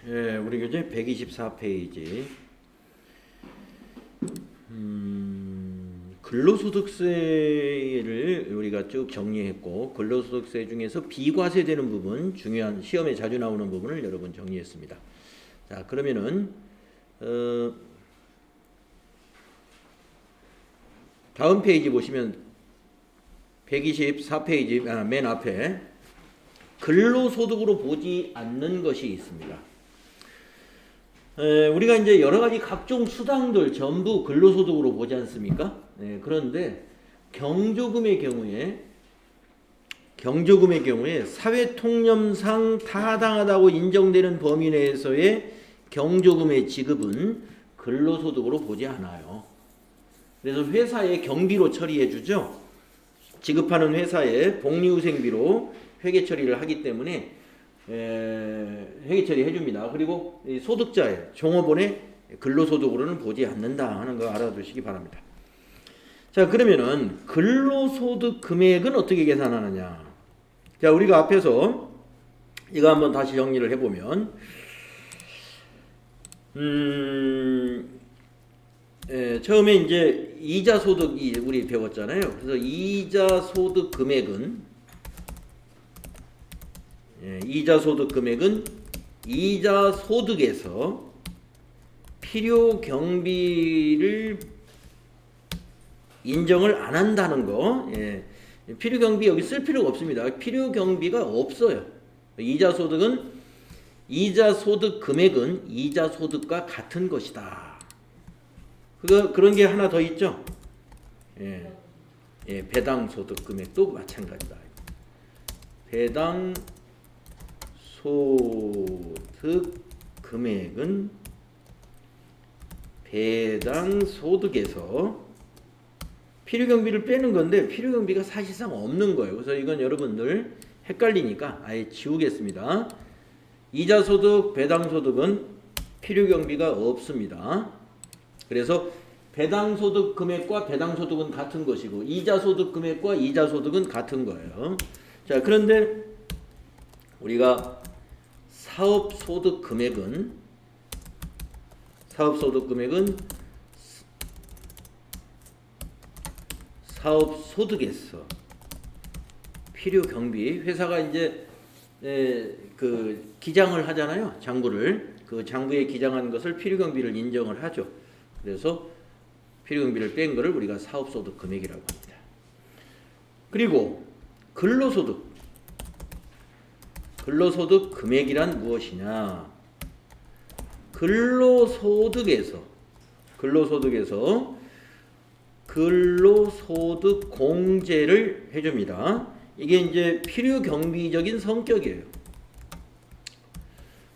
우리 교재 124페이지. 근로소득세를 우리가 쭉 정리했고, 근로소득세 중에서 비과세되는 부분, 중요한 시험에 자주 나오는 부분을 여러분 정리했습니다. 자, 그러면은 다음 페이지 보시면 124페이지 맨 앞에 근로소득으로 보지 않는 것이 있습니다. 우리가 이제 여러 가지 각종 수당들 전부 근로소득으로 보지 않습니까? 그런데 경조금의 경우에 사회통념상 타당하다고 인정되는 범위 내에서의 경조금의 지급은 근로소득으로 보지 않아요. 그래서 회사에 경비로 처리해 주죠. 지급하는 회사에 복리후생비로 회계 처리를 하기 때문에 회계 처리해 줍니다. 그리고 소득자의 종업원의 근로소득으로는 보지 않는다 하는 거 알아두시기 바랍니다. 자, 그러면은 근로소득 금액은 어떻게 계산하느냐? 자, 우리가 앞에서 이거 한번 다시 정리를 해보면 처음에 이제 이자소득이 우리 배웠잖아요. 그래서 이자소득 금액은 이자소득에서 필요 경비를 인정을 안 한다는 거. 필요 경비 여기 쓸 필요가 없습니다. 필요 경비가 없어요. 이자소득 금액은 이자소득과 같은 것이다. 그런 게 하나 더 있죠. 배당소득 금액도 마찬가지다. 배당소득 금액은 배당소득에서 필요경비를 빼는 건데 필요경비가 사실상 없는 거예요. 그래서 이건 여러분들 헷갈리니까 아예 지우겠습니다. 이자소득, 배당소득은 필요경비가 없습니다. 그래서 배당소득 금액과 배당소득은 같은 것이고 이자소득 금액과 이자소득은 같은 거예요. 자, 그런데 우리가 사업소득 금액은 사업소득에서 필요경비, 회사가 이제 그 기장을 하잖아요. 장부를. 그 장부에 기장한 것을 필요경비를 인정을 하죠. 그래서 필요경비를 뺀 거를 우리가 사업소득 금액이라고 합니다. 그리고 근로소득 금액이란 무엇이냐? 근로소득에서 근로소득 공제를 해줍니다. 이게 이제 필요경비적인 성격이에요.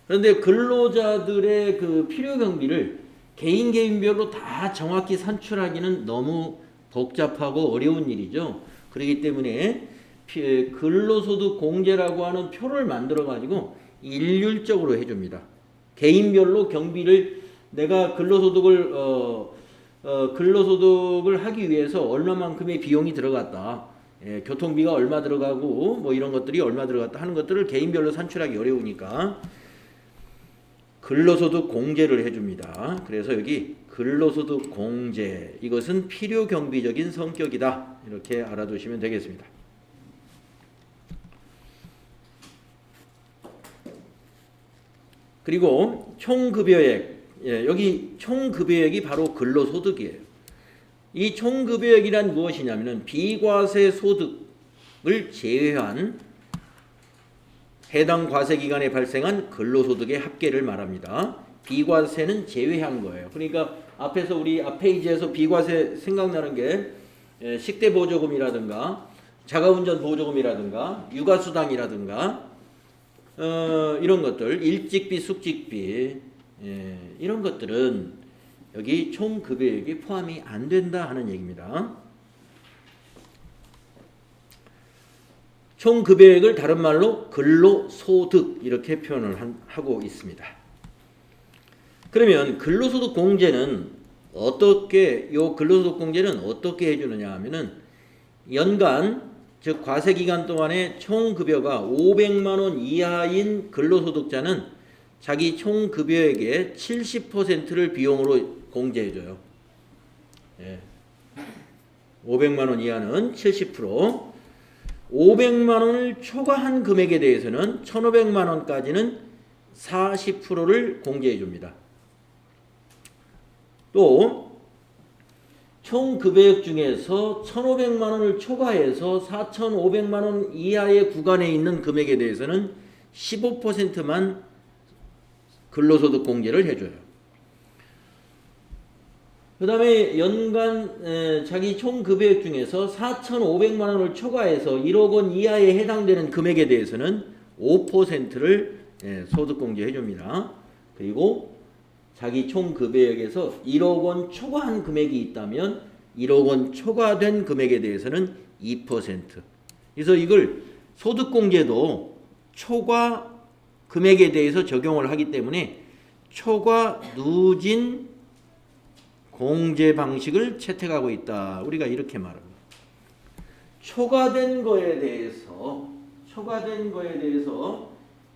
그런데 근로자들의 그 필요경비를 개인별로 다 정확히 산출하기는 너무 복잡하고 어려운 일이죠. 그렇기 때문에 근로소득 공제라고 하는 표를 만들어 가지고 일률적으로 해줍니다. 개인별로 경비를 내가 근로소득을 하기 위해서 얼마만큼의 비용이 들어갔다. 교통비가 얼마 들어가고 뭐 이런 것들이 얼마 들어갔다 하는 것들을 개인별로 산출하기 어려우니까 근로소득 공제를 해줍니다. 그래서 여기 근로소득 공제, 이것은 필요경비적인 성격이다. 이렇게 알아두시면 되겠습니다. 그리고 총급여액, 여기 총급여액이 바로 근로소득이에요. 이 총급여액이란 무엇이냐면은 비과세 소득을 제외한 해당 과세기간에 발생한 근로소득의 합계를 말합니다. 비과세는 제외한 거예요. 그러니까 앞에서 우리 앞 페이지에서 비과세 생각나는 게 식대보조금이라든가 자가운전보조금이라든가 육아수당이라든가 이런 것들, 일찍비, 숙직비, 이런 것들은 여기 총급여액이 포함이 안 된다 하는 얘기입니다. 총급여액을 다른 말로 근로소득 이렇게 표현을 하고 있습니다. 그러면 근로소득 공제는 어떻게 해주느냐 하면은 연간, 즉 과세기간 동안에 총급여가 500만 원 이하인 근로소득자는 자기 총 급여액의 70%를 비용으로 공제해줘요. 예. 500만 원 이하는 70%, 500만 원을 초과한 금액에 대해서는 1,500만 원까지는 40%를 공제해 줍니다. 또 총 급여액 중에서 1,500만 원을 초과해서 4,500만 원 이하의 구간에 있는 금액에 대해서는 15%만 근로소득 공제를 해줘요. 그 다음에 연간 자기 총 급여액 중에서 4,500만 원을 초과해서 1억 원 이하에 해당되는 금액에 대해서는 5%를 소득 공제해 줍니다. 그리고 자기 총 급여액에서 1억 원 초과한 금액이 있다면 1억 원 초과된 금액에 대해서는 2%. 그래서 이걸 소득 공제도 초과 금액에 대해서 적용을 하기 때문에 초과 누진 공제 방식을 채택하고 있다. 우리가 이렇게 말합니다. 초과된 거에 대해서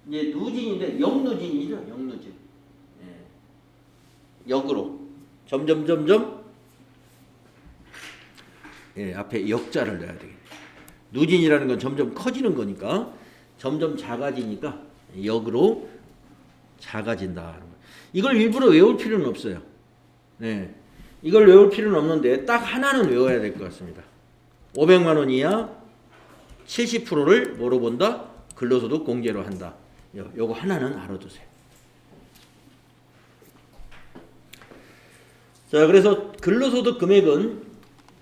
이제 누진인데 역누진이죠. 역누진. 역으로 점점 앞에 역자를 넣어야 되겠네. 누진이라는 건 점점 커지는 거니까 점점 작아지니까 역으로 작아진다. 이걸 일부러 외울 필요는 없어요. 네, 이걸 외울 필요는 없는데 딱 하나는 외워야 될 것 같습니다. 500만 원 이하 70%를 뭐로 본다? 근로소득 공제로 한다. 요거 하나는 알아두세요. 자, 그래서 근로소득 금액은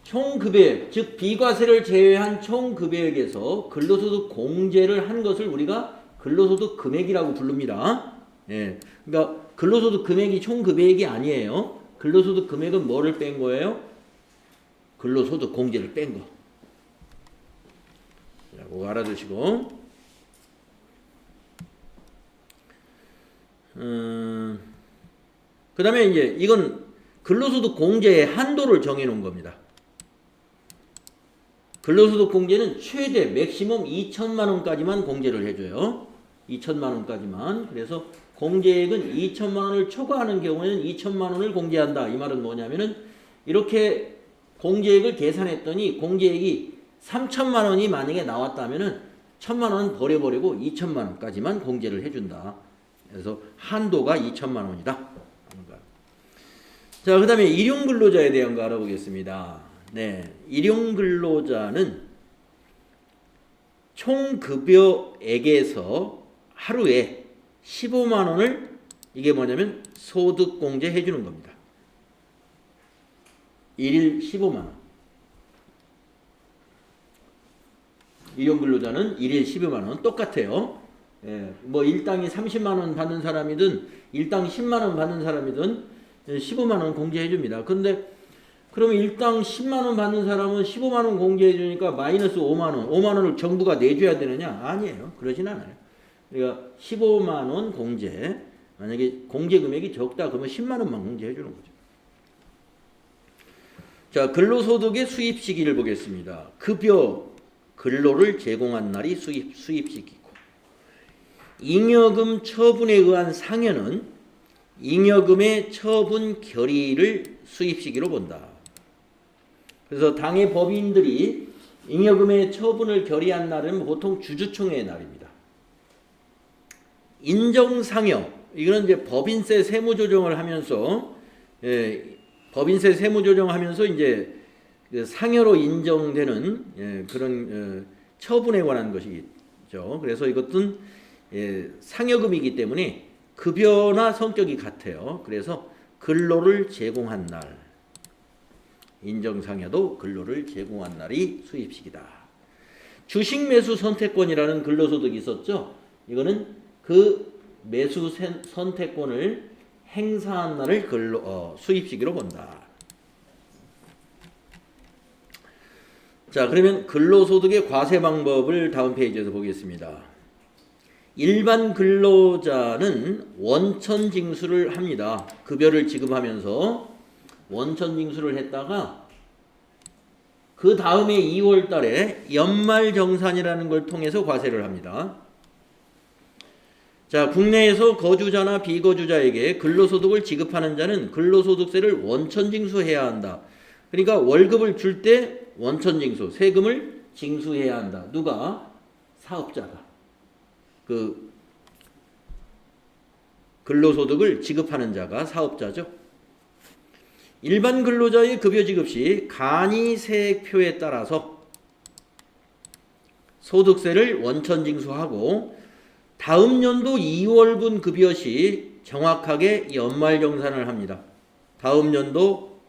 총급여액, 즉 비과세를 제외한 총급여액에서 근로소득 공제를 한 것을 우리가 근로소득 금액이라고 부릅니다. 예, 그러니까 근로소득 금액이 총급여액이 아니에요. 근로소득 금액은 뭐를 뺀 거예요? 근로소득 공제를 뺀 거. 자, 그거 알아두시고. 그 다음에 이제 이건 근로소득 공제의 한도를 정해놓은 겁니다. 근로소득 공제는 최대 맥시멈 2천만 원까지만 공제를 해줘요. 2천만 원까지만. 그래서 공제액은 2천만 원을 초과하는 경우에는 2천만 원을 공제한다. 이 말은 뭐냐면은 이렇게 공제액을 계산했더니 공제액이 3천만 원이 만약에 나왔다면은 1천만 원 버려버리고 2천만 원까지만 공제를 해준다. 그래서 한도가 2천만 원이다. 자, 그 다음에 일용근로자에 대한 거 알아보겠습니다. 네, 일용근로자는 총급여액에서 하루에 15만 원을 이게 뭐냐면 소득공제 해주는 겁니다. 1일 15만 원. 일용근로자는 1일 15만 원 똑같아요. 예, 뭐 일당이 30만 원 받는 사람이든 일당 10만 원 받는 사람이든 15만 원 공제해 줍니다. 근데 그러면 일당 10만 원 받는 사람은 15만 원 공제해 주니까 마이너스 5만 원. 5만 원을 정부가 내줘야 되느냐? 아니에요. 그러진 않아요. 그러니까 15만 원 공제. 만약에 공제 금액이 적다 그러면 10만 원만 공제해 주는 거죠. 자, 근로소득의 수입 시기를 보겠습니다. 급여 근로를 제공한 날이 수입 시기고, 잉여금 처분에 의한 상여는 잉여금의 처분 결의를 수입 시기로 본다. 그래서 당의 법인들이 잉여금의 처분을 결의한 날은 보통 주주총회의 날입니다. 인정상여, 이거는 이제 법인세 세무조정을 하면서 법인세 세무조정하면서 이제 그 상여로 인정되는 그런 처분에 관한 것이죠. 그래서 이것은 상여금이기 때문에 급여나 성격이 같아요. 그래서 근로를 제공한 날, 인정상여도 근로를 제공한 날이 수입식이다. 주식 매수 선택권이라는 근로소득이 있었죠. 이거는 그 매수 선택권을 행사한 날을 수입시기로 본다. 자, 그러면 근로소득의 과세 방법을 다음 페이지에서 보겠습니다. 일반 근로자는 원천징수를 합니다. 급여를 지급하면서 원천징수를 했다가 그 다음에 2월 달에 연말정산이라는 걸 통해서 과세를 합니다. 자, 국내에서 거주자나 비거주자에게 근로소득을 지급하는 자는 근로소득세를 원천징수해야 한다. 그러니까 월급을 줄 때 원천징수, 세금을 징수해야 한다. 누가? 사업자가. 그 근로소득을 지급하는 자가 사업자죠. 일반 근로자의 급여 지급 시 간이세액표에 따라서 소득세를 원천징수하고 다음 연도 2월분 급여 시 정확하게 연말정산을 합니다. 다음 연도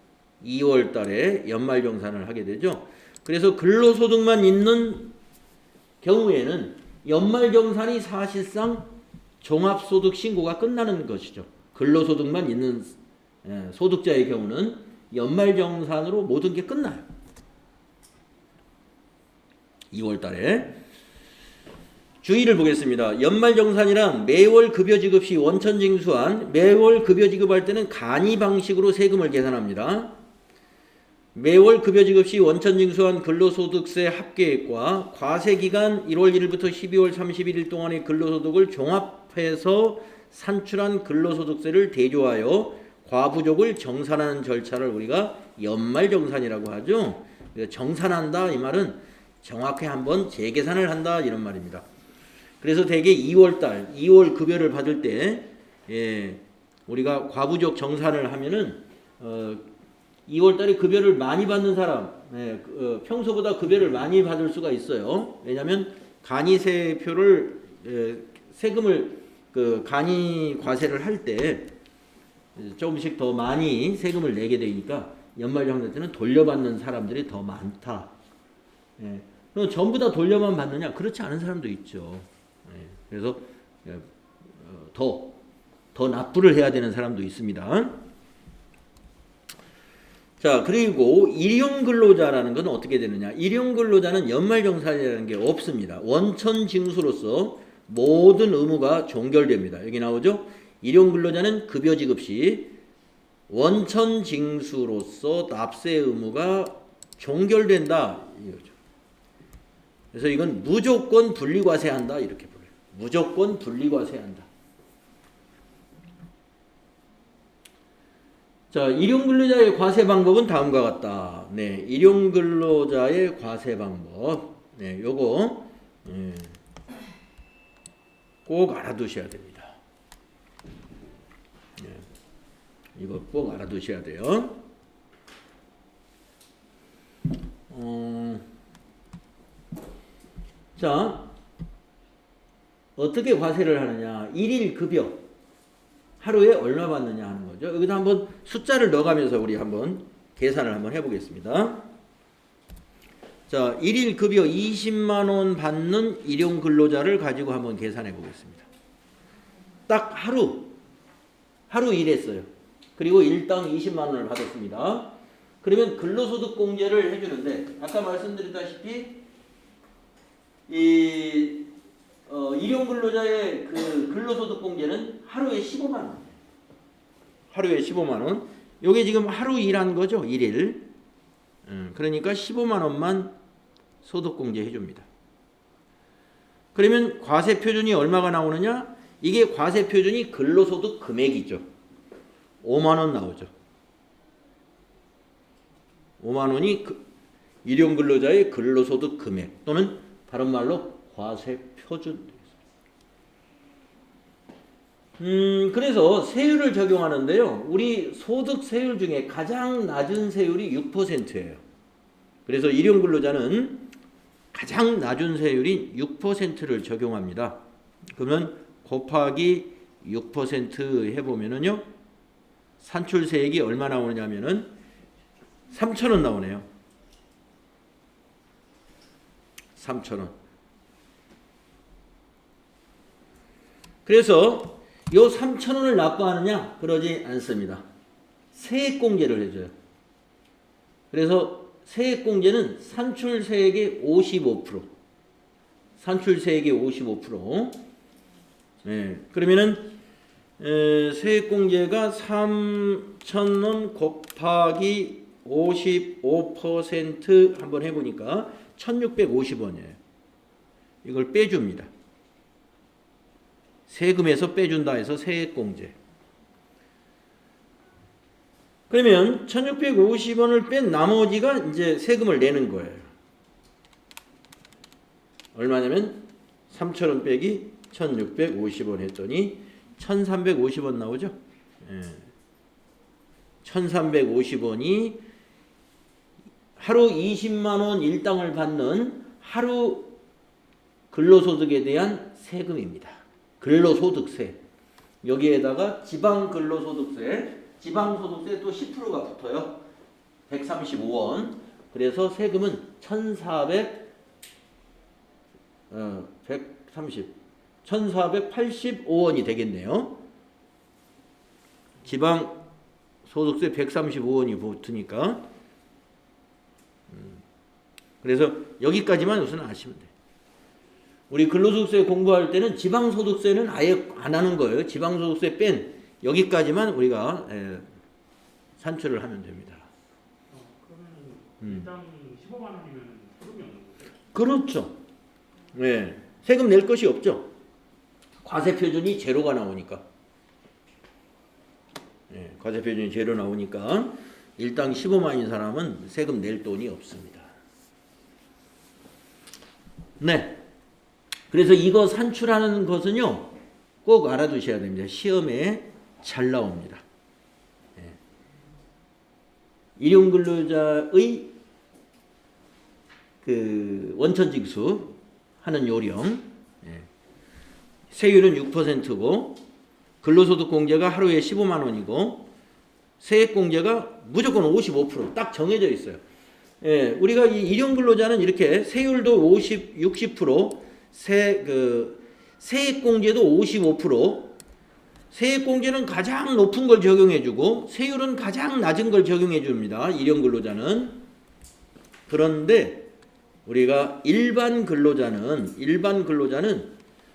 2월 달에 연말정산을 하게 되죠. 그래서 근로소득만 있는 경우에는 연말정산이 사실상 종합소득 신고가 끝나는 것이죠. 근로소득만 있는 소득자의 경우는 연말정산으로 모든 게 끝나요. 2월 달에. 주의를 보겠습니다. 연말정산이란 매월 급여 지급 시 원천징수한 매월 급여 지급할 때는 간이 방식으로 세금을 계산합니다. 매월 급여 지급 시 원천징수한 근로소득세 합계액과 과세기간 1월 1일부터 12월 31일 동안의 근로소득을 종합해서 산출한 근로소득세를 대조하여 과부족을 정산하는 절차를 우리가 연말정산이라고 하죠. 정산한다 이 말은 정확히 한번 재계산을 한다 이런 말입니다. 그래서 대개 2월달 2월 급여를 받을 때 우리가 과부족 정산을 하면은 2월달에 급여를 많이 받는 사람 평소보다 급여를 많이 받을 수가 있어요. 왜냐하면 간이세표를 세금을 간이 과세를 할 때 조금씩 더 많이 세금을 내게 되니까 연말정산 때는 돌려받는 사람들이 더 많다. 그럼 전부 다 돌려만 받느냐? 그렇지 않은 사람도 있죠. 그래서 더 납부를 해야 되는 사람도 있습니다. 자, 그리고 일용근로자라는 건 어떻게 되느냐? 일용근로자는 연말정산이라는 게 없습니다. 원천징수로서 모든 의무가 종결됩니다. 여기 나오죠? 일용근로자는 급여 지급 시 원천징수로서 납세 의무가 종결된다. 이거죠. 그래서 이건 무조건 분리과세한다. 이렇게 불러요. 무조건 분리과세한다. 자, 일용근로자의 과세 방법은 다음과 같다. 네, 일용근로자의 과세 방법. 네, 요거 꼭 알아두셔야 됩니다. 네, 이거 꼭 알아두셔야 돼요. 자, 어떻게 과세를 하느냐? 1일 급여 하루에 얼마 받느냐 하는 거죠. 여기다 한번 숫자를 넣어가면서 우리 한번 계산을 한번 해보겠습니다. 자, 1일 급여 20만 원 받는 일용 근로자를 가지고 한번 계산해 보겠습니다. 딱 하루 일했어요. 그리고 일당 20만 원을 받았습니다. 그러면 근로소득 공제를 해주는데 아까 말씀드렸다시피 일용 근로자의 그 근로소득 공제는 하루에 15만 원. 하루에 15만 원. 요게 지금 하루 일한 거죠. 1일. 그러니까 15만 원만 소득 공제 해줍니다. 그러면 과세 표준이 얼마가 나오느냐? 이게 과세 표준이 근로소득 금액이죠. 5만 원 나오죠. 5만 원이 일용 근로자의 근로소득 금액 또는 다른 말로 과세 표준. 그래서 세율을 적용하는데요. 우리 소득 세율 중에 가장 낮은 세율이 6%예요. 그래서 일용 근로자는 가장 낮은 세율인 6%를 적용합니다. 그러면 곱하기 6% 해보면은요. 산출세액이 얼마 나오냐면은 3,000원 나오네요. 3,000원. 그래서 요 3,000원을 납부하느냐? 그러지 않습니다. 세액공제를 해줘요. 그래서 세액공제는 산출세액의 55%. 산출세액의 55%. 네, 그러면은 세액공제가 3,000원 곱하기 55% 한번 해보니까 1,650원이에요. 이걸 빼줍니다. 세금에서 빼준다 해서 세액공제. 그러면 1650원을 뺀 나머지가 이제 세금을 내는 거예요. 얼마냐면 3,000원 빼기 1650원 했더니 1350원 나오죠. 1350원이 하루 20만원 일당을 받는 하루 근로소득에 대한 세금입니다. 근로소득세. 여기에다가 지방근로소득세, 지방소득세 또 10%가 붙어요. 135원. 그래서 세금은 1485원이 되겠네요. 지방소득세 135원이 붙으니까. 그래서 여기까지만 우선 아시면 돼요. 우리 근로소득세 공부할 때는 지방소득세는 아예 안 하는 거예요. 지방소득세 뺀 여기까지만 우리가 산출을 하면 됩니다. 그러면 일당 15만 원이면 세금이 없는 거죠? 그렇죠. 네. 세금 낼 것이 없죠. 과세표준이 제로가 나오니까. 네. 과세표준이 제로 나오니까 일당 15만인 사람은 세금 낼 돈이 없습니다. 네. 그래서 이거 산출하는 것은요, 꼭 알아두셔야 됩니다. 시험에 잘 나옵니다. 일용근로자의 그 원천징수 하는 요령, 세율은 6%고 근로소득공제가 하루에 15만 원이고 세액공제가 무조건 55%딱 정해져 있어요. 우리가 이 일용근로자는 이렇게 세율도 60%, 세액공제도 55%, 세액공제는 가장 높은 걸 적용해주고 세율은 가장 낮은 걸 적용해줍니다. 일용근로자는. 그런데 우리가 일반 근로자는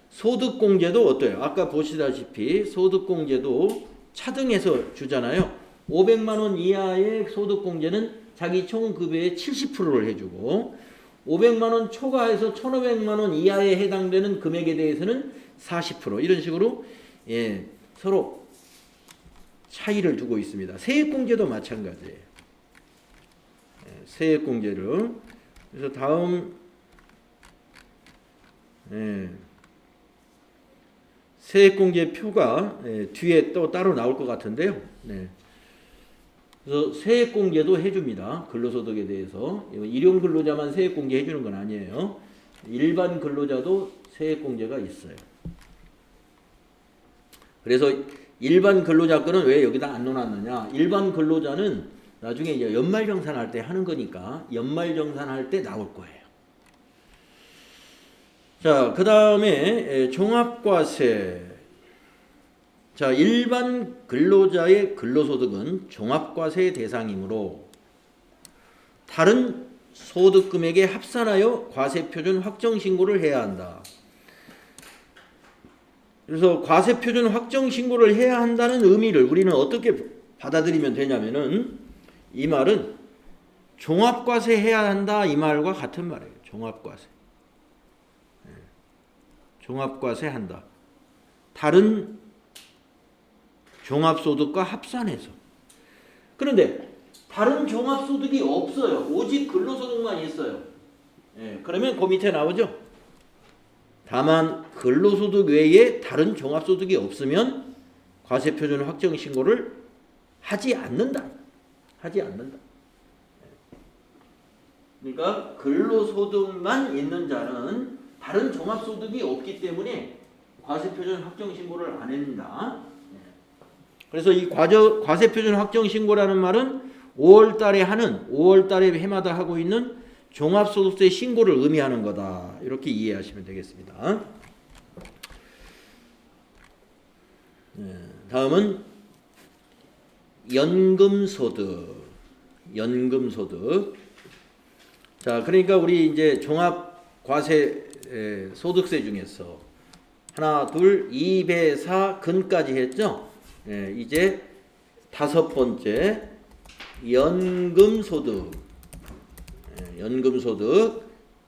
소득공제도 어때요? 아까 보시다시피 소득공제도 차등해서 주잖아요. 500만 원 이하의 소득공제는 자기 총급여의 70%를 해주고 500만 원 초과해서 1,500만 원 이하에 해당되는 금액에 대해서는 40% 이런 식으로 서로 차이를 두고 있습니다. 세액공제도 마찬가지예요. 세액공제를. 그래서 다음 세액공제 표가 뒤에 또 따로 나올 것 같은데요. 그래서 세액공제도 해줍니다. 근로소득에 대해서. 일용근로자만 세액공제 해주는 건 아니에요. 일반 근로자도 세액공제가 있어요. 그래서 일반 근로자 거는 왜 여기다 안 넣어놨느냐. 일반 근로자는 나중에 이제 연말정산할 때 하는 거니까 연말정산할 때 나올 거예요. 자, 그 다음에 종합과세. 자, 일반 근로자의 근로소득은 종합과세 대상이므로 다른 소득금액에 합산하여 과세표준 확정신고를 해야 한다. 그래서 과세표준 확정신고를 해야 한다는 의미를 우리는 어떻게 받아들이면 되냐면은 이 말은 종합과세 해야 한다 이 말과 같은 말이에요. 종합과세. 종합과세 한다. 다른 종합소득과 합산해서. 그런데 다른 종합소득이 없어요. 오직 근로소득만 있어요. 그러면 그 밑에 나오죠. 다만 근로소득 외에 다른 종합소득이 없으면 과세표준 확정신고를 하지 않는다. 그러니까 근로소득만 있는 자는 다른 종합소득이 없기 때문에 과세표준 확정신고를 안 한다. 그래서 이 과세표준 확정신고라는 말은 5월달에 해마다 하고 있는 종합소득세 신고를 의미하는 거다. 이렇게 이해하시면 되겠습니다. 다음은 연금소득. 자, 그러니까 우리 이제 종합과세 소득세 중에서 하나, 둘, 2배, 4, 근까지 했죠. 이제 다섯 번째 연금소득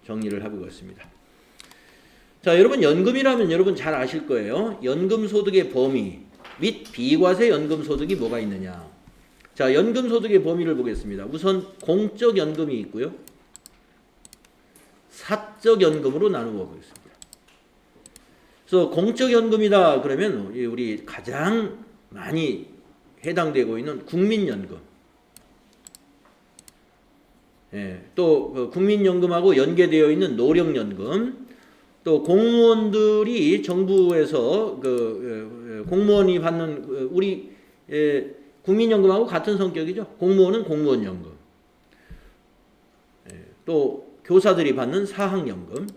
정리를 해보겠습니다. 자, 여러분 연금이라면 여러분 잘 아실 거예요. 연금 소득의 범위 및 비과세 연금 소득이 뭐가 있느냐. 자, 연금 소득의 범위를 보겠습니다. 우선 공적 연금이 있고요. 사적 연금으로 나누어 보겠습니다. 그래서 공적 연금이다 그러면 우리 가장 많이 해당되고 있는 국민연금. 예, 또 국민연금하고 연계되어 있는 노령연금, 또 공무원들이 정부에서 공무원이 받는 우리 국민연금하고 같은 성격이죠. 공무원은 공무원연금. 예, 또 교사들이 받는 사학연금.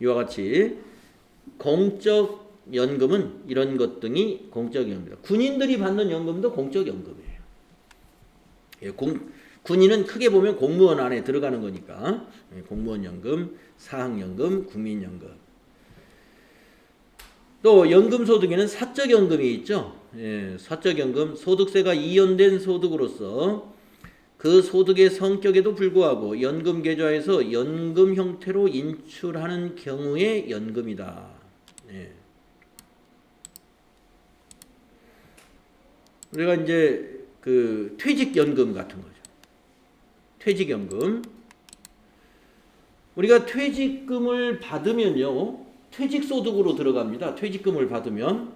이와 같이 공적 연금은 이런 것 등이 공적 연금입니다. 군인들이 받는 연금도 공적 연금이에요. 예, 군인은 크게 보면 공무원 안에 들어가는 거니까 공무원 연금, 사학연금, 국민연금. 또 연금 소득에는 사적 연금이 있죠. 예, 사적 연금, 소득세가 이연된 소득으로서 그 소득의 성격에도 불구하고 연금 계좌에서 연금 형태로 인출하는 경우의 연금이다. 예. 우리가 이제 그 퇴직연금 같은 거죠. 퇴직연금. 우리가 퇴직금을 받으면요, 퇴직소득으로 들어갑니다. 퇴직금을 받으면.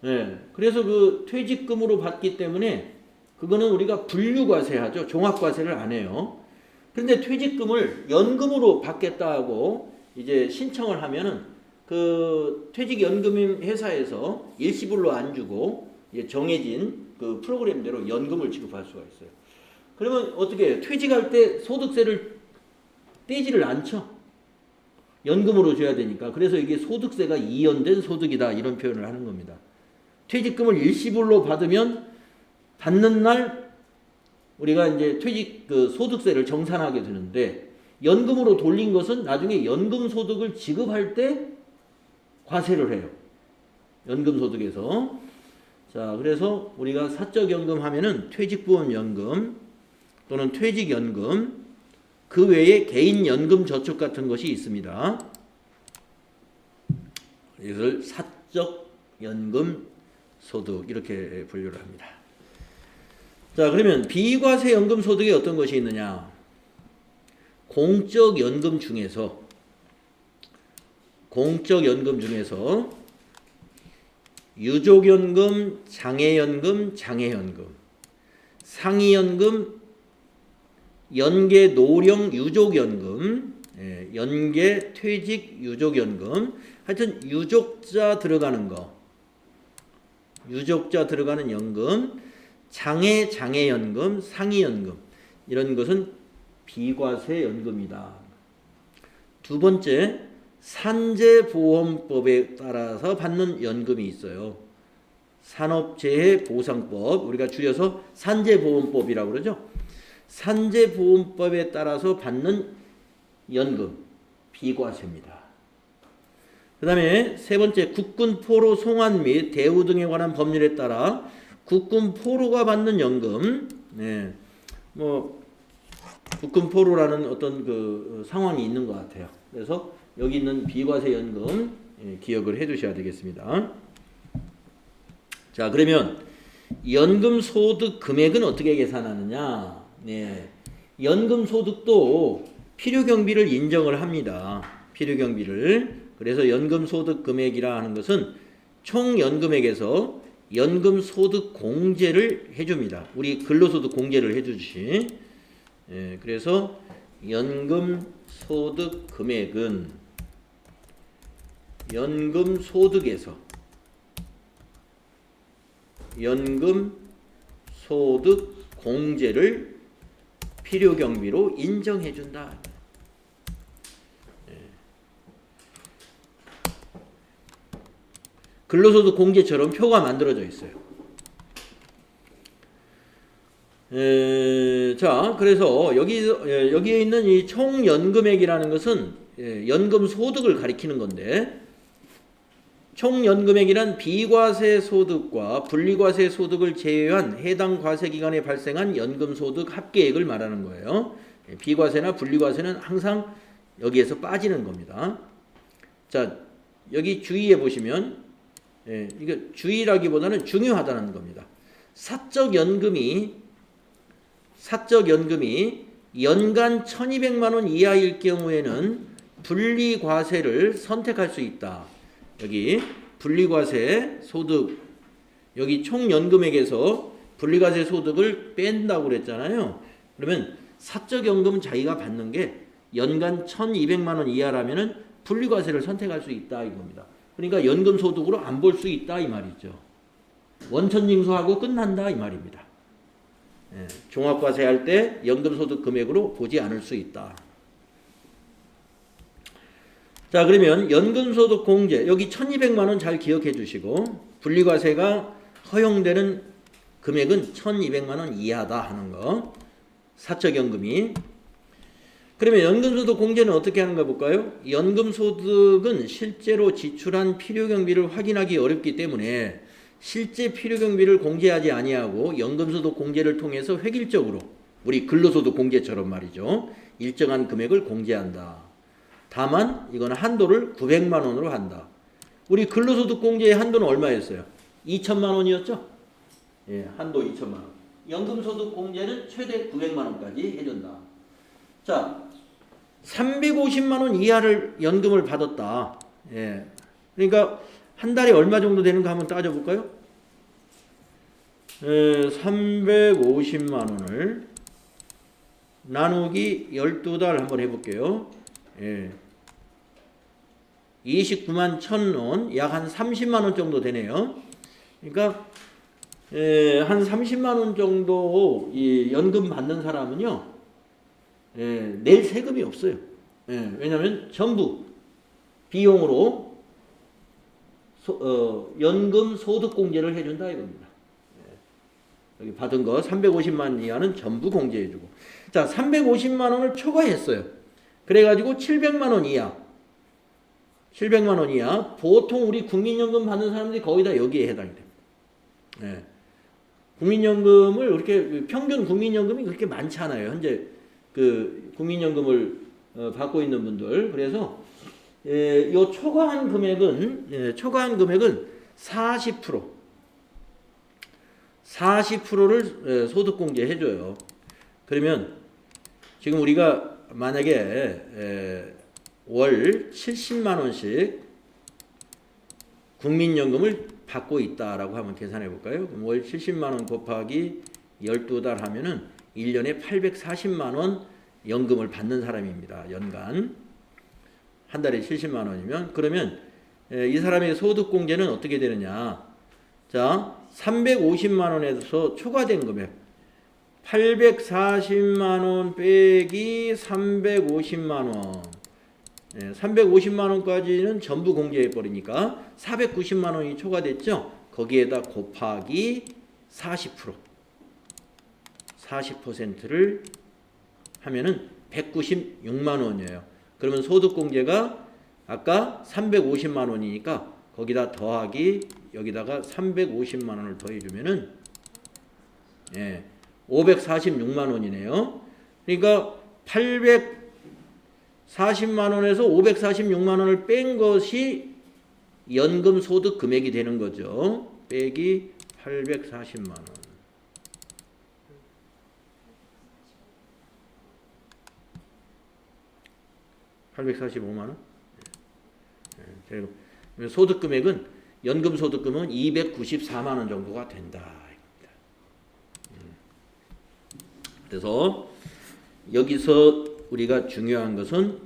예. 그래서 그 퇴직금으로 받기 때문에 그거는 우리가 분류과세하죠. 종합과세를 안 해요. 그런데 퇴직금을 연금으로 받겠다고 이제 신청을 하면은 그 퇴직연금 회사에서 일시불로 안 주고 정해진 그 프로그램대로 연금을 지급할 수가 있어요. 그러면 어떻게 해요? 퇴직할 때 소득세를 떼지를 않죠. 연금으로 줘야 되니까. 그래서 이게 소득세가 이연된 소득이다 이런 표현을 하는 겁니다. 퇴직금을 일시불로 받으면 받는 날 우리가 이제 퇴직 그 소득세를 정산하게 되는데, 연금으로 돌린 것은 나중에 연금 소득을 지급할 때 과세를 해요. 연금 소득에서. 자, 그래서 우리가 사적 연금 하면은 퇴직보험연금 또는 퇴직연금, 그 외에 개인 연금 저축 같은 것이 있습니다. 이것을 사적 연금 소득 이렇게 분류를 합니다. 자, 그러면 비과세 연금 소득에 어떤 것이 있느냐? 공적 연금 중에서 유족연금, 장애연금, 상위연금, 연계 노령 유족연금, 연계 퇴직 유족연금, 하여튼 유족자 들어가는 거, 유족자 들어가는 연금, 장애연금, 상위연금, 이런 것은 비과세 연금이다. 두 번째, 산재보험법에 따라서 받는 연금이 있어요. 산업재해보상법, 우리가 줄여서 산재보험법이라고 그러죠. 산재보험법에 따라서 받는 연금, 비과세입니다. 그 다음에 세 번째, 국군포로 송환 및 대우 등에 관한 법률에 따라 국군포로가 받는 연금. 네, 뭐 국군포로라는 어떤 그 상황이 있는 것 같아요. 그래서 여기 있는 비과세 연금 기억을 해두셔야 되겠습니다. 자, 그러면 연금 소득 금액은 어떻게 계산하느냐? 네, 연금 소득도 필요경비를 인정을 합니다. 필요경비를. 그래서 연금 소득 금액이라 하는 것은 총 연금액에서 연금 소득 공제를 해줍니다. 우리 근로소득 공제를 해주듯이. 그래서 연금 소득 금액은 연금 소득에서 연금 소득 공제를 필요경비로 인정해준다. 근로소득 공제처럼 표가 만들어져 있어요. 자, 그래서 여기에 있는 이 총 연금액이라는 것은 연금 소득을 가리키는 건데, 총 연금액이란 비과세 소득과 분리과세 소득을 제외한 해당 과세 기간에 발생한 연금 소득 합계액을 말하는 거예요. 비과세나 분리과세는 항상 여기에서 빠지는 겁니다. 자, 여기 주의해 보시면 이거 주의라기보다는 중요하다는 겁니다. 사적 연금이 연간 1,200만 원 이하일 경우에는 분리과세를 선택할 수 있다. 여기 분리과세 소득, 여기 총 연금액에서 분리과세 소득을 뺀다고 그랬잖아요. 그러면 사적 연금 자기가 받는 게 연간 1,200만 원 이하라면은 분리과세를 선택할 수 있다 이겁니다. 그러니까 연금 소득으로 안 볼 수 있다 이 말이죠. 원천징수하고 끝난다 이 말입니다. 종합과세 할 때 연금 소득 금액으로 보지 않을 수 있다. 자, 그러면 연금 소득 공제 여기 1,200만 원 잘 기억해 주시고 분리과세가 허용되는 금액은 1,200만 원 이하다 하는 거. 사적 연금이. 그러면 연금소득 공제는 어떻게 하는가 볼까요? 연금소득은 실제로 지출한 필요경비를 확인하기 어렵기 때문에 실제 필요경비를 공제하지 아니하고 연금소득 공제를 통해서 획일적으로 우리 근로소득 공제처럼 말이죠. 일정한 금액을 공제한다. 다만 이거는 한도를 900만 원으로 한다. 우리 근로소득 공제의 한도는 얼마였어요? 2천만 원이었죠? 예, 한도 2천만 원. 연금소득 공제는 최대 900만 원까지 해준다. 자, 350만 원 이하를 연금을 받았다. 예. 그러니까 한 달에 얼마 정도 되는가 한번 따져볼까요? 350만 원을 나누기 12달 한번 해볼게요. 예. 29만 1,000원, 약 한 30만 원 정도 되네요. 그러니까 한 30만 원 정도 이 연금 받는 사람은요. 낼 세금이 없어요. 왜냐하면 전부 비용으로 연금 소득 공제를 해준다 이겁니다. 여기 받은 거 350만 이하는 전부 공제해주고. 자, 350만 원을 초과했어요. 그래가지고 700만 원 이하. 700만 원 이하. 보통 우리 국민연금 받는 사람들이 거의 다 여기에 해당이 됩니다. 국민연금을 그렇게 평균 국민연금이 그렇게 많지 않아요. 현재 그 국민연금을 받고 있는 분들. 그래서 요 초과한 금액은 40%를 소득공제 해줘요. 그러면 지금 우리가 만약에 월 70만 원씩 국민연금을 받고 있다라고 하면 계산해 볼까요? 그럼 월 70만 원 곱하기 12달 하면은 1년에 840만 원 연금을 받는 사람입니다. 연간. 한 달에 70만 원이면. 그러면 이 사람의 소득공제는 어떻게 되느냐. 자, 350만 원에서 초과된 금액. 840만 원 빼기 350만 원. 350만 원까지는 전부 공제해버리니까 490만 원이 초과됐죠. 거기에다 곱하기 40%를 하면은 196만 원이에요. 그러면 소득공제가 아까 350만 원이니까 거기다 더하기 여기다가 350만 원을 더해주면은 546만 원이네요. 그러니까 840만 원에서 546만 원을 뺀 것이 연금 소득 금액이 되는 거죠. 빼기 840만 원. 845만 원? 소득 금액은 연금 소득 금액은 294만 원 정도가 된다. 그래서 여기서 우리가 중요한 것은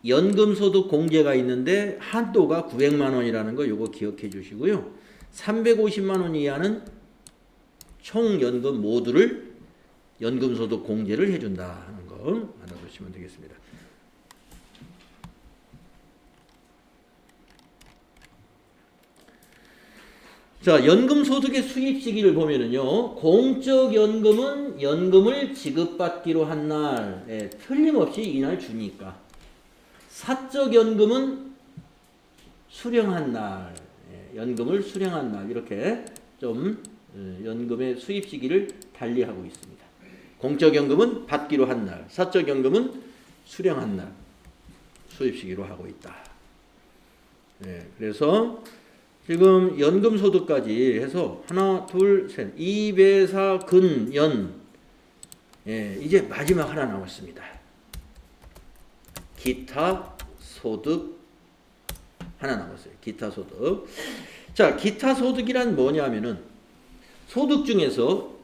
연금 소득 공제가 있는데 한도가 900만 원이라는 거 요거 기억해 주시고요. 350만 원 이하는 총 연금 모두를 연금 소득 공제를 해준다 하는 거 알아두시면 되겠습니다. 자, 연금소득의 수입 시기를 보면은요, 공적연금은 연금을 지급받기로 한 날, 틀림없이 이날 주니까. 사적연금은 수령한 날, 연금을 수령한 날, 이렇게 좀 연금의 수입 시기를 달리하고 있습니다. 공적연금은 받기로 한 날, 사적연금은 수령한 날. 수입시키로 하고 있다. 네, 그래서 지금 연금소득까지 해서 하나, 둘, 셋, 2배사 근연. 예, 이제 마지막 하나 남았습니다. 기타 소득 하나 남았어요. 기타 소득. 자, 기타 소득이란 뭐냐면은 소득 중에서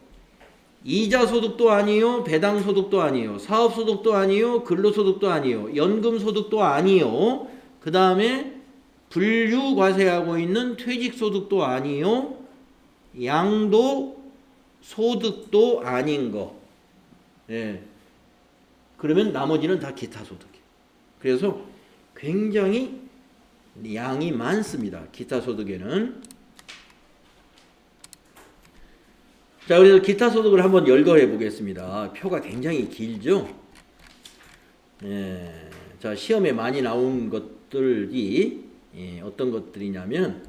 이자 소득도 아니요, 배당 소득도 아니요, 사업 소득도 아니요, 근로 소득도 아니요, 연금 소득도 아니요. 그 다음에 분류 과세하고 있는 퇴직 소득도 아니요, 양도 소득도 아닌 거. 예. 그러면 나머지는 다 기타 소득이에요. 그래서 굉장히 양이 많습니다. 기타 소득에는. 자, 그래서 기타 소득을 한번 열거해 보겠습니다. 표가 굉장히 길죠. 예. 자, 시험에 많이 나온 것들이 어떤 것들이냐면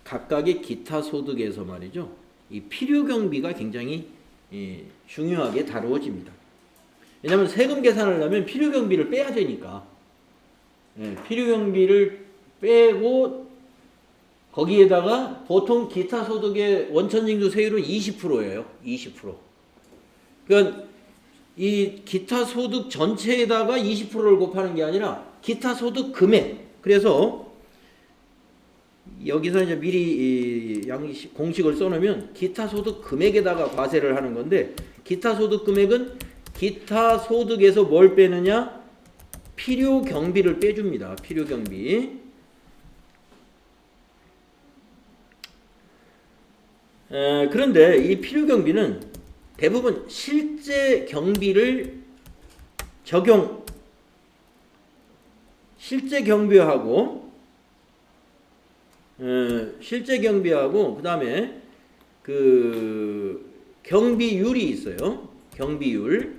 각각의 기타 소득에서 말이죠. 이 필요 경비가 굉장히 중요하게 다루어집니다. 왜냐하면 세금 계산을 하면 필요 경비를 빼야 되니까. 예, 필요 경비를 빼고 거기에다가 보통 기타 소득의 원천징수 세율은 20%예요. 20%. 그러니까 이 기타 소득 전체에다가 20%를 곱하는 게 아니라 기타 소득 금액. 그래서 여기서 이제 미리 공식을 써놓으면 기타 소득 금액에다가 과세를 하는 건데, 기타 소득 금액은 기타 소득에서 뭘 빼느냐? 필요 경비를 빼줍니다. 필요 경비. 그런데 이 필요 경비는 대부분 실제 경비를 실제 경비하고 그 다음에 그 경비율이 있어요. 경비율을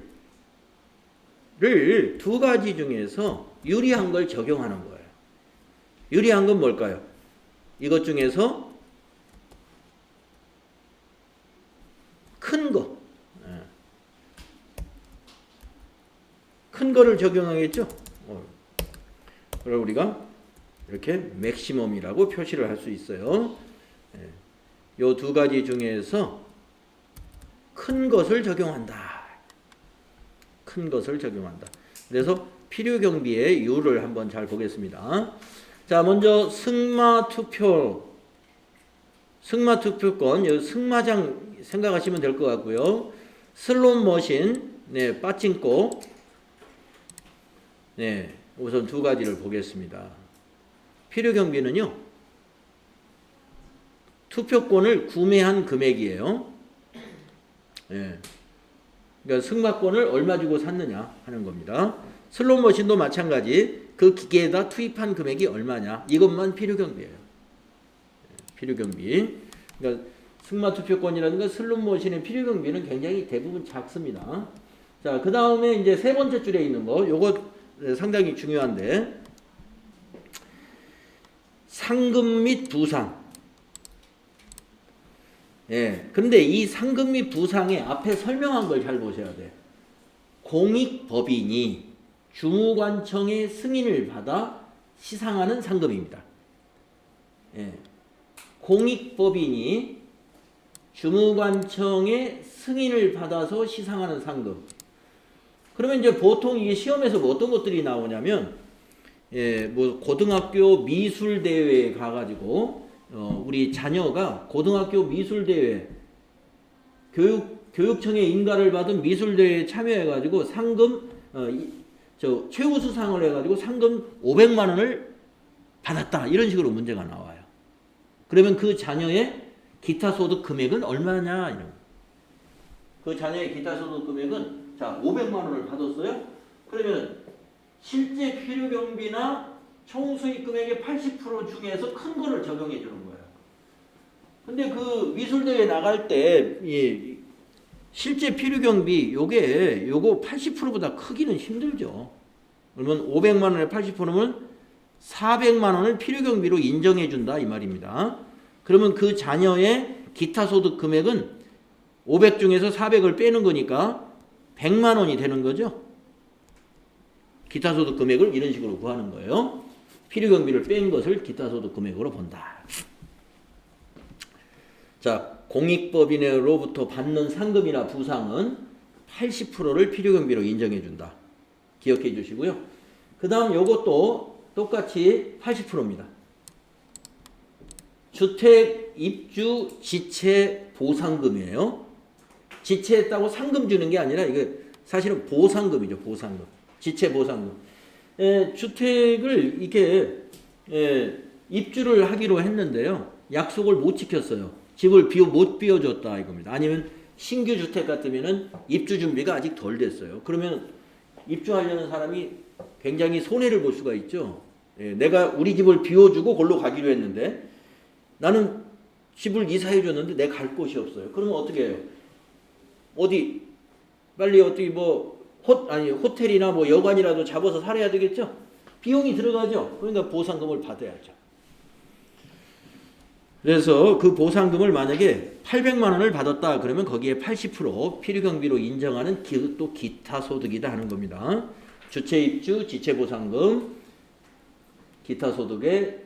두 가지 중에서 유리한 걸 적용하는 거예요. 유리한 건 뭘까요? 이것 중에서 큰 거. 큰 거를 적용하겠죠. 그럼 우리가 이렇게 맥시멈이라고 표시를 할 수 있어요. 요 두 가지 중에서 큰 것을 적용한다. 큰 것을 적용한다. 그래서 필요 경비의 이유를 한번 잘 보겠습니다. 자, 먼저 승마투표권, 여기 승마장 생각하시면 될 것 같고요. 슬롯머신, 네, 빠찡코, 네, 우선 두 가지를 보겠습니다. 필요 경비는요, 투표권을 구매한 금액이에요. 네. 그러니까 승마권을 얼마 주고 샀느냐 하는 겁니다. 슬롯머신도 마찬가지, 그 기계에다 투입한 금액이 얼마냐, 이것만 필요 경비예요. 필요 경비. 그러니까 승마투표권이라든가 슬롯머신의 필요 경비는 굉장히 대부분 작습니다. 자, 그 다음에 이제 세 번째 줄에 있는 거, 요거 상당히 중요한데, 상금 및 부상. 예. 근데 이 상금 및 부상의 앞에 설명한 걸 잘 보셔야 돼. 공익법인이 주무관청의 승인을 받아 시상하는 상금입니다. 예. 공익법인이 주무관청의 승인을 받아서 시상하는 상금. 그러면 이제 보통 이게 시험에서 뭐 어떤 것들이 나오냐면, 예, 뭐 고등학교 미술 대회에 가가지고 우리 자녀가 고등학교 미술 대회 교육청의 인가를 받은 미술 대회에 참여해가지고 상금 최우수상을 해가지고 상금 500만 원을 받았다, 이런 식으로 문제가 나와요. 그러면 그 자녀의 기타 소득 금액은 얼마냐, 이런. 그 자녀의 기타 소득 금액은 자 500만 원을 받았어요. 그러면 실제 필요 경비나 총 수익 금액의 80% 중에서 큰 거를 적용해 주는 거예요. 근데 그 미술 대회 나갈 때 실제 필요 경비 요거 80%보다 크기는 힘들죠. 그러면 500만 원에 80%면 400만 원을 필요 경비로 인정해 준다, 이 말입니다. 그러면 그 자녀의 기타 소득 금액은 500 중에서 400을 빼는 거니까 100만 원이 되는 거죠. 기타 소득 금액을 이런 식으로 구하는 거예요. 필요경비를 뺀 것을 기타 소득 금액으로 본다. 자, 공익법인으로부터 받는 상금이나 부상은 80%를 필요경비로 인정해 준다. 기억해 주시고요. 그 다음 요것도 똑같이 80%입니다. 주택 입주 지체 보상금이에요. 지체했다고 상금 주는 게 아니라 이게 사실은 보상금이죠. 보상금. 지체 보상금. 주택을 이렇게 입주를 하기로 했는데요. 약속을 못 지켰어요. 집을 못 비워줬다 이겁니다. 아니면 신규 주택 같으면은 입주 준비가 아직 덜 됐어요. 그러면 입주하려는 사람이 굉장히 손해를 볼 수가 있죠. 내가 우리 집을 비워주고 걸로 가기로 했는데 나는 집을 이사해 줬는데 내 갈 곳이 없어요. 그러면 어떻게 해요? 어디 빨리 어디 뭐 호텔이나 뭐 여관이라도 잡아서 살아야 되겠죠? 비용이 들어가죠. 그러니까 보상금을 받아야죠. 그래서 그 보상금을 만약에 800만 원을 받았다 그러면 거기에 80% 필요경비로 인정하는 또 기타 소득이다 하는 겁니다. 주체 입주, 지체 보상금, 기타 소득에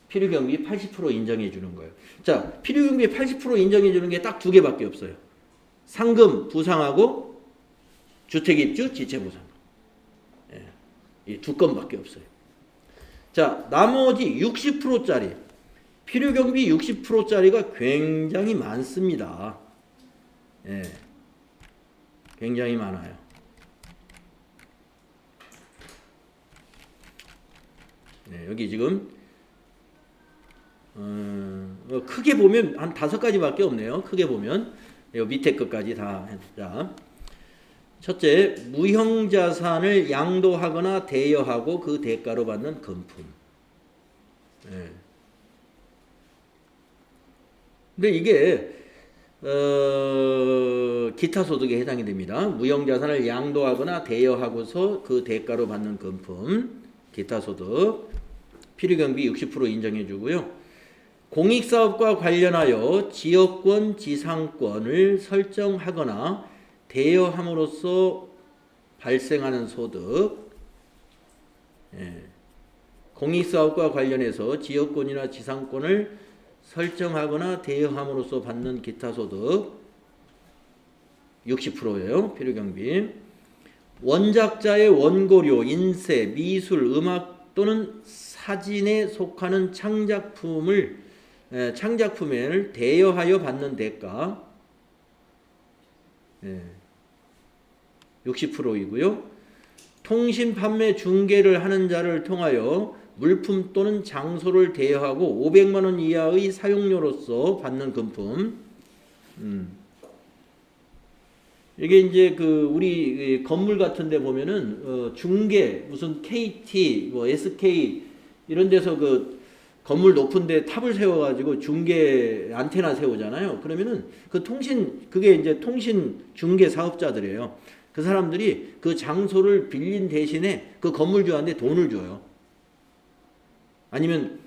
필요경비 80% 인정해 주는 거예요. 자, 필요경비 80% 인정해 주는 게 딱 두 개밖에 없어요. 상금, 부상하고 주택 입주, 지체 보상금. 이 두 건밖에 없어요. 자, 나머지 60%짜리 필요경비 60%짜리가 굉장히 많습니다. 굉장히 많아요. 여기 지금 크게 보면 한 5가지밖에 없네요. 크게 보면 요 밑에 것까지 다. 자, 첫째, 무형자산을 양도하거나 대여하고 그 대가로 받는 금품. 근데 이게 기타 소득에 해당이 됩니다. 무형자산을 양도하거나 대여하고서 그 대가로 받는 금품, 기타 소득, 필요경비 60% 인정해 주고요. 공익사업과 관련하여 지역권, 지상권을 설정하거나 대여함으로써 발생하는 소득, 공익사업과 관련해서 지역권이나 지상권을 설정하거나 대여함으로써 받는 기타 소득 60%예요. 필요경비. 원작자의 원고료, 인쇄, 미술, 음악 또는 사진에 속하는 창작품을 대여하여 받는 대가 60%이고요. 통신 판매 중개를 하는 자를 통하여 물품 또는 장소를 대여하고 500만 원 이하의 사용료로서 받는 금품. 이게 이제 그 우리 건물 같은 데 보면은 중개 무슨 KT 뭐 SK 이런 데서 그 건물 높은 데 탑을 세워 가지고 중개 안테나 세우잖아요. 그러면은 그게 이제 통신 중개 사업자들이에요. 그 사람들이 그 장소를 빌린 대신에 그 건물주한테 돈을 줘요. 아니면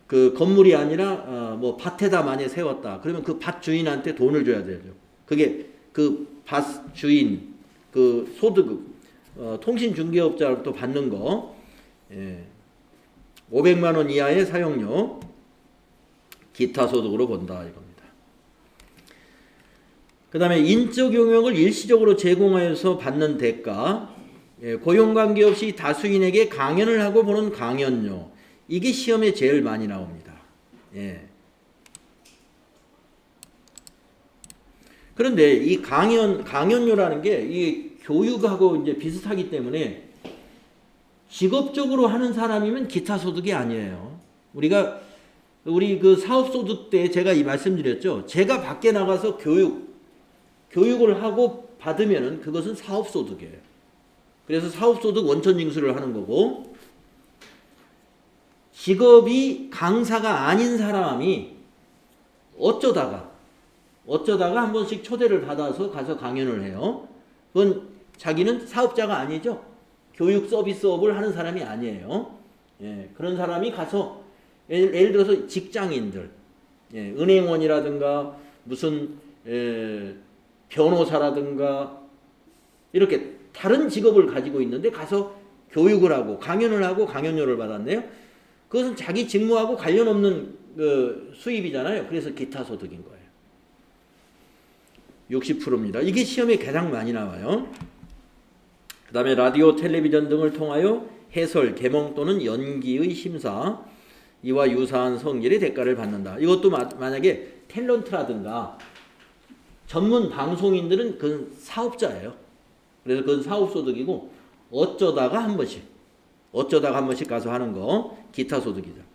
그 건물이 아니라 뭐 밭에다 만약에 세웠다. 그러면 그 밭 주인한테 돈을 줘야 되죠. 그게 그 밭 주인 그 소득 통신 중개업자로부터 받는 거 500만 원 이하의 사용료 기타 소득으로 본다 이겁니다. 그 다음에 인적 용역을 일시적으로 제공하여서 받는 대가, 고용관계 없이 다수인에게 강연을 하고 보는 강연료, 이게 시험에 제일 많이 나옵니다. 그런데 이 강연료라는 게 이 교육하고 이제 비슷하기 때문에 직업적으로 하는 사람이면 기타 소득이 아니에요. 우리 그 사업 소득 때 제가 이 말씀드렸죠. 제가 밖에 나가서 교육을 하고 받으면은 그것은 사업 소득이에요. 그래서 사업 소득 원천 징수를 하는 거고, 직업이 강사가 아닌 사람이 어쩌다가 한 번씩 초대를 받아서 가서 강연을 해요. 그건 자기는 사업자가 아니죠. 교육 서비스업을 하는 사람이 아니에요. 그런 사람이 가서 예를 들어서 직장인들, 은행원이라든가 무슨 변호사라든가 이렇게 다른 직업을 가지고 있는데 가서 교육을 하고 강연을 하고 강연료를 받았네요. 그것은 자기 직무하고 관련 없는 그 수입이잖아요. 그래서 기타 소득인 거예요. 60%입니다. 이게 시험에 가장 많이 나와요. 그 다음에 라디오, 텔레비전 등을 통하여 해설, 개몽 또는 연기의 심사, 이와 유사한 성질의 대가를 받는다. 이것도 만약에 탤런트라든가 전문 방송인들은 그건 사업자예요. 그래서 그건 사업소득이고 어쩌다가 한 번씩 가서 하는 거 기타 소득이죠.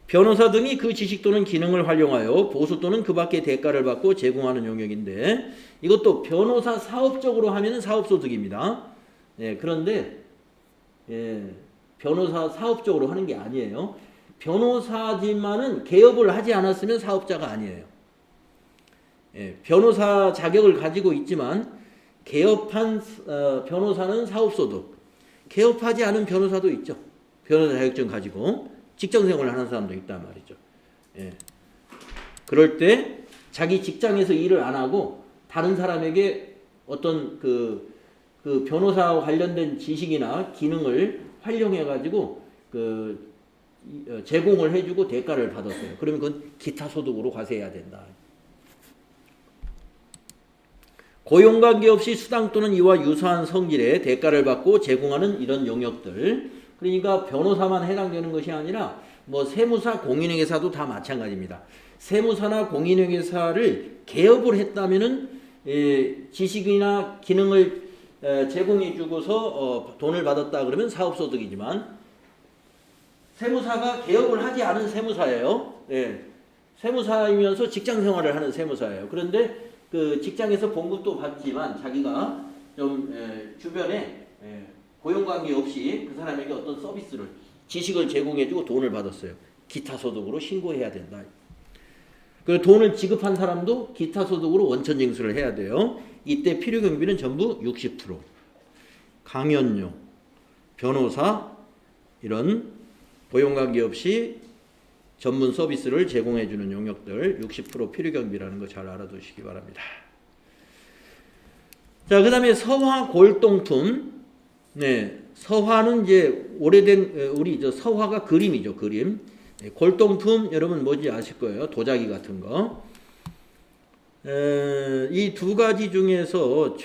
변호사 등이 그 지식 또는 기능을 활용하여 보수 또는 그 밖의 대가를 받고 제공하는 영역인데 이것도 변호사 사업적으로 하면 사업소득입니다. 예, 그런데 변호사 사업적으로 하는 게 아니에요. 변호사지만은 개업을 하지 않았으면 사업자가 아니에요. 변호사 자격을 가지고 있지만 개업한 변호사는 사업소득, 개업하지 않은 변호사도 있죠. 변호사 자격증 가지고 직장생활을 하는 사람도 있단 말이죠. 그럴 때 자기 직장에서 일을 안 하고 다른 사람에게 어떤 그 변호사와 관련된 지식이나 기능을 활용해 가지고 제공을 해주고 대가를 받았어요. 그러면 그건 기타 소득으로 과세해야 된다. 고용관계없이 수당 또는 이와 유사한 성질의 대가를 받고 제공하는 이런 영역들. 그러니까 변호사만 해당되는 것이 아니라 뭐 세무사, 공인회계사도 다 마찬가지입니다. 세무사나 공인회계사를 개업을 했다면은 지식이나 기능을 제공해 주고서 돈을 받았다 그러면 사업소득이지만 세무사가 개업을 하지 않은 세무사예요. 세무사이면서 직장생활을 하는 세무사예요. 그런데 그 직장에서 봉급도 받지만 자기가 좀 주변에 고용관계 없이 그 사람에게 어떤 서비스를 지식을 제공해주고 돈을 받았어요. 기타 소득으로 신고해야 된다. 그 돈을 지급한 사람도 기타 소득으로 원천 징수를 해야 돼요. 이때 필요 경비는 전부 60%. 강연료, 변호사 이런 고용관계 없이 전문 서비스를 제공해주는 영역들 60% 필요 경비라는 거 잘 알아두시기 바랍니다. 자, 그 다음에 서화 골동품. 서화는 이제 오래된 우리 서화가 그림이죠, 그림. 골동품 여러분 뭔지 아실 거예요. 도자기 같은 거. 이 두 가지 중에서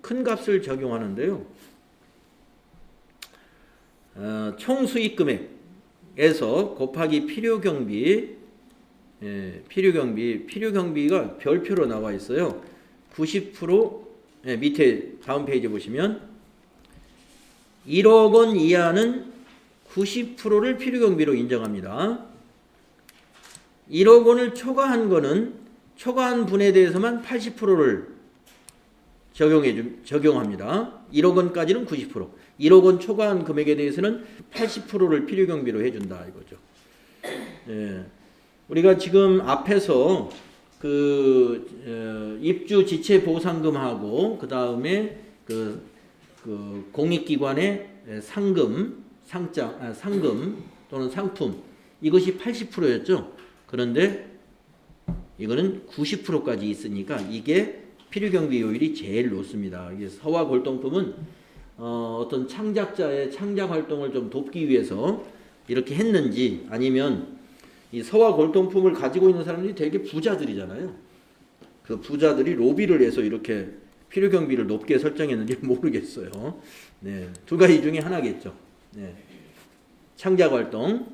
큰 값을 적용하는데요. 총 수익 금액에서 곱하기 필요 경비가 별표로 나와 있어요. 90% 밑에 다음 페이지 보시면 1억 원 이하는 90%를 필요경비로 인정합니다. 1억 원을 초과한 거는 초과한 분에 대해서만 80%를 적용합니다. 1억 원까지는 90%, 1억 원 초과한 금액에 대해서는 80%를 필요경비로 해준다 이거죠. 우리가 지금 앞에서 입주 지체 보상금하고 그 다음에 공익기관의 상금 또는 상품 이것이 80%였죠. 그런데 이거는 90%까지 있으니까 이게 필요경비효율이 제일 높습니다. 이게 서화 골동품은 어떤 창작자의 창작 활동을 좀 돕기 위해서 이렇게 했는지 아니면 이 서화 골동품을 가지고 있는 사람들이 되게 부자들이잖아요. 그 부자들이 로비를 해서 이렇게 필요경비를 높게 설정했는지 모르겠어요. 두 가지 중에 하나겠죠. 창작 활동,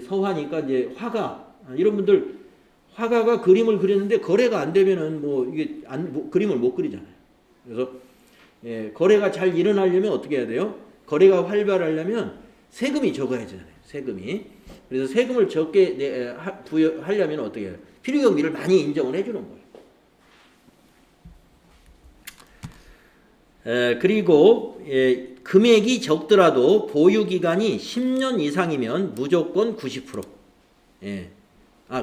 서화니까 이제 화가 이런 분들 화가가 그림을 그렸는데 거래가 안 되면은 이게 그림을 못 그리잖아요. 그래서 거래가 잘 일어나려면 어떻게 해야 돼요? 거래가 활발하려면 세금이 적어야 되잖아요. 세금이. 그래서 세금을 적게 부여하려면 어떻게 해요? 필요경비를 많이 인정을 해주는 거예요. 그리고 금액이 적더라도 보유기간이 10년 이상이면 무조건 90%.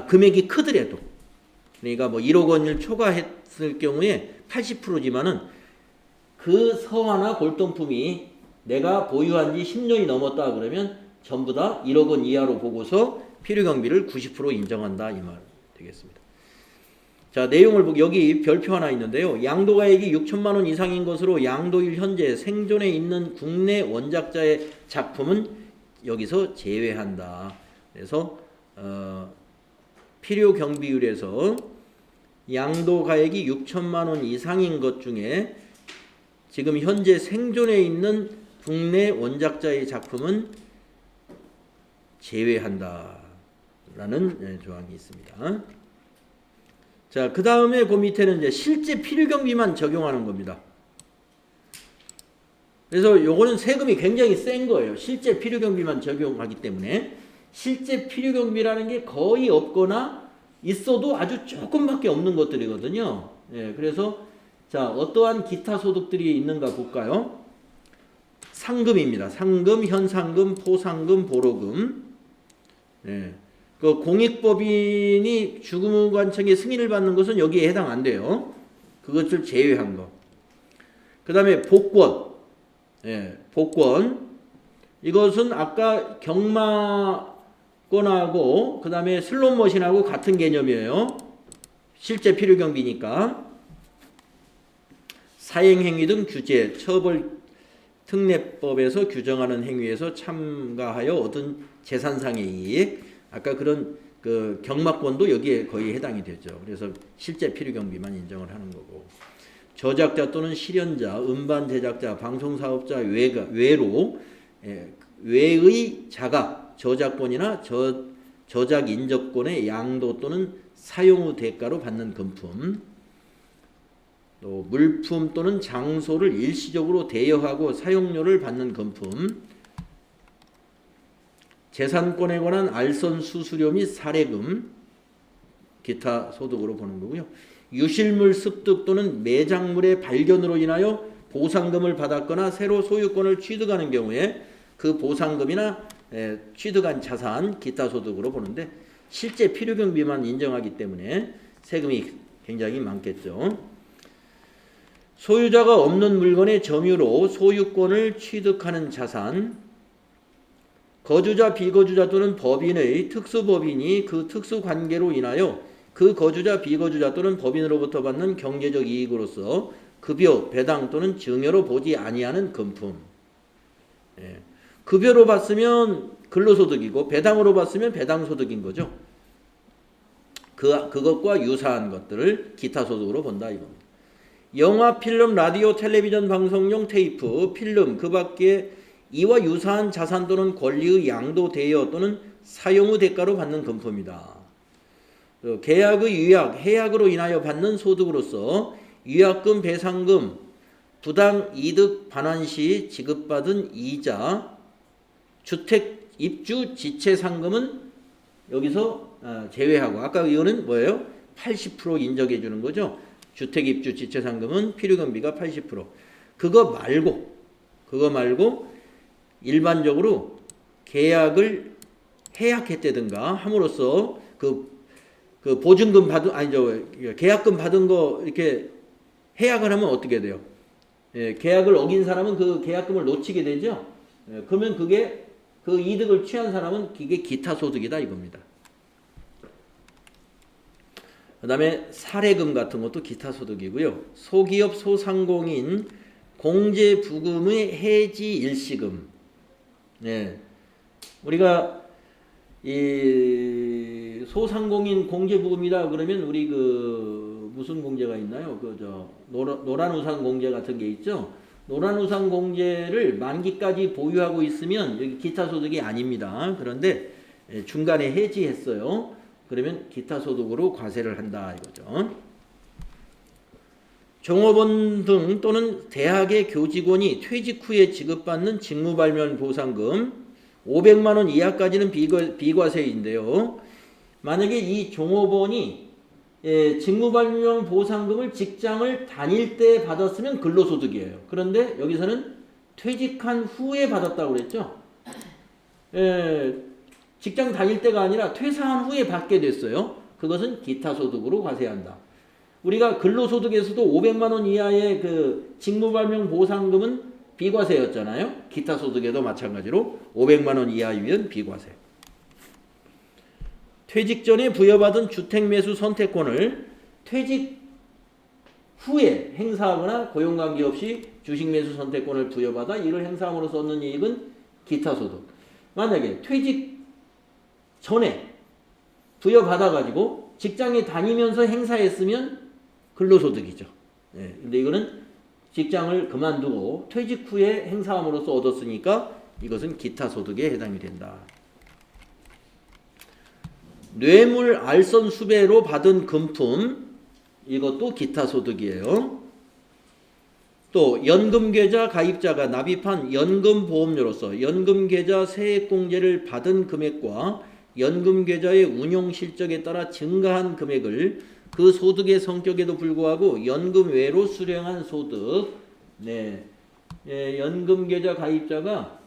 금액이 크더라도. 그러니까 1억 원을 초과했을 경우에 80%지만은 그 서화나 골동품이 내가 보유한 지 10년이 넘었다 그러면 전부 다 1억 원 이하로 보고서 필요경비를 90% 인정한다 이 말 되겠습니다. 자, 자, 내용을 여기 별표 하나 있는데요. 양도가액이 6천만 원 이상인 것으로 양도일 현재 생존해 있는 국내 원작자의 작품은 여기서 제외한다. 그래서 필요 경비율에서 양도가액이 6천만 원 이상인 것 중에 지금 현재 생존해 있는 국내 원작자의 작품은 제외한다. 라는 조항이 있습니다. 자, 그 다음에 그 밑에는 이제 실제 필요경비만 적용하는 겁니다. 그래서 요거는 세금이 굉장히 센 거예요. 실제 필요경비만 적용하기 때문에 실제 필요경비라는 게 거의 없거나 있어도 아주 조금밖에 없는 것들이거든요. 예, 그래서 자, 어떠한 기타 소득들이 있는가 볼까요? 상금입니다. 상금, 현상금, 포상금, 보로금. 예. 그 공익법인이 주무관청의 승인을 받는 것은 여기에 해당 안 돼요. 그것을 제외한 거. 그 다음에 복권. 예, 복권. 이것은 아까 경마권하고 그 다음에 슬롯머신하고 같은 개념이에요. 실제 필요경비니까. 사행행위 등 규제, 처벌 특례법에서 규정하는 행위에서 참가하여 얻은 재산상의 이익. 아까 그런 그 경마권도 여기에 거의 해당이 되죠. 그래서 실제 필요경비만 인정을 하는 거고. 저작자 또는 실현자, 음반 제작자, 방송사업자 외로 외의 자각, 저작권이나 저작 인접권의 양도 또는 사용 후 대가로 받는 금품, 또 물품 또는 장소를 일시적으로 대여하고 사용료를 받는 금품, 재산권에 관한 알선 수수료 및 사례금, 기타 소득으로 보는 거고요. 유실물 습득 또는 매장물의 발견으로 인하여 보상금을 받았거나 새로 소유권을 취득하는 경우에 그 보상금이나 취득한 자산, 기타 소득으로 보는데 실제 필요경비만 인정하기 때문에 세금이 굉장히 많겠죠. 소유자가 없는 물건의 점유로 소유권을 취득하는 자산, 거주자, 비거주자 또는 법인의 특수법인이 그 특수관계로 인하여 그 거주자, 비거주자 또는 법인으로부터 받는 경제적 이익으로서 급여, 배당 또는 증여로 보지 아니하는 금품. 예. 급여로 받으면 근로소득이고 배당으로 받으면 배당소득인 거죠. 그것과 유사한 것들을 기타소득으로 본다 이겁니다. 영화, 필름, 라디오, 텔레비전 방송용 테이프, 필름, 그 밖에 이와 유사한 자산 또는 권리의 양도 대여 또는 사용 후 대가로 받는 금품이다. 계약의 위약, 해약으로 인하여 받는 소득으로서 위약금, 배상금, 부당 이득 반환 시 지급받은 이자, 주택 입주 지체 상금은 여기서 제외하고, 아까 이거는 뭐예요? 80% 인정해 주는 거죠. 주택 입주 지체 상금은 필요경비가 80%. 그거 말고 일반적으로 계약을 해약했다든가 함으로써 그 보증금 계약금 받은 거 이렇게 해약을 하면 어떻게 돼요? 예, 계약을 어긴 사람은 그 계약금을 놓치게 되죠. 예, 그러면 그게 그 이득을 취한 사람은 이게 기타 소득이다 이겁니다. 그 다음에 사례금 같은 것도 기타 소득이고요. 소기업, 소상공인 공제부금의 해지 일시금. 네. 우리가 이 소상공인 공제부금이다 그러면 우리 그 무슨 공제가 있나요? 노란우산 공제 같은 게 있죠. 노란우산 공제를 만기까지 보유하고 있으면 여기 기타 소득이 아닙니다. 그런데 중간에 해지했어요. 그러면 기타 소득으로 과세를 한다 이거죠. 종업원 등 또는 대학의 교직원이 퇴직 후에 지급받는 직무발면 보상금 500만 원 이하까지는 비과세인데요. 만약에 이 종업원이 직무발명 보상금을 직장을 다닐 때 받았으면 근로소득이에요. 그런데 여기서는 퇴직한 후에 받았다고 그랬죠. 직장 다닐 때가 아니라 퇴사한 후에 받게 됐어요. 그것은 기타 소득으로 과세한다. 우리가 근로소득에서도 500만 원 이하의 그 직무발명 보상금은 비과세였잖아요. 기타 소득에도 마찬가지로 500만 원 이하이면 비과세. 퇴직 전에 부여받은 주택 매수 선택권을 퇴직 후에 행사하거나 고용관계 없이 주식 매수 선택권을 부여받아 이를 행사함으로써 얻는 이익은 기타소득. 만약에 퇴직 전에 부여받아가지고 직장에 다니면서 행사했으면 근로소득이죠. 예, 근데 이거는 직장을 그만두고 퇴직 후에 행사함으로써 얻었으니까 이것은 기타소득에 해당이 된다. 뇌물 알선 수배로 받은 금품, 이것도 기타소득이에요. 또 연금계좌 가입자가 납입한 연금보험료로서 연금계좌 세액공제를 받은 금액과 연금계좌의 운용실적에 따라 증가한 금액을 그 소득의 성격에도 불구하고 연금 외로 수령한 소득. 네. 연금계좌 가입자가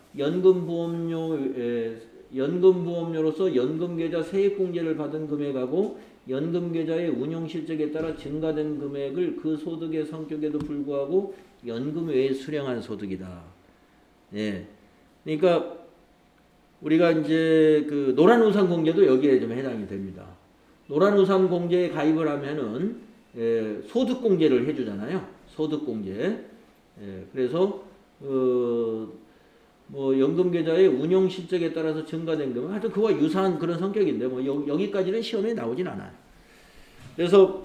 연금보험료로서 연금계좌 세액공제를 받은 금액하고 연금계좌의 운용실적에 따라 증가된 금액을 그 소득의 성격에도 불구하고 연금 외에 수령한 소득이다. 예. 그러니까 우리가 이제 그 노란우산공제도 여기에 좀 해당이 됩니다. 노란우산공제에 가입을 하면은 소득공제를 해주잖아요. 소득공제. 그래서 뭐 연금계좌의 운용실적에 따라서 증가된 금액, 하여튼 그와 유사한 그런 성격인데 뭐 여기까지는 시험에 나오진 않아요. 그래서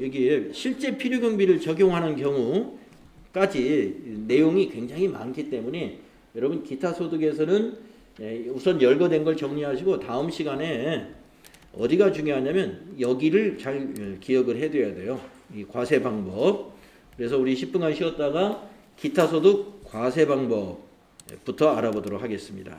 여기에 실제 필요경비를 적용하는 경우까지 내용이 굉장히 많기 때문에 여러분 기타 소득에서는 우선 열거된 걸 정리하시고 다음 시간에 어디가 중요하냐면 여기를 잘 기억을 해둬야 돼요. 이 과세 방법. 그래서 우리 10분간 쉬었다가 기타 소득 과세 방법부터 알아보도록 하겠습니다.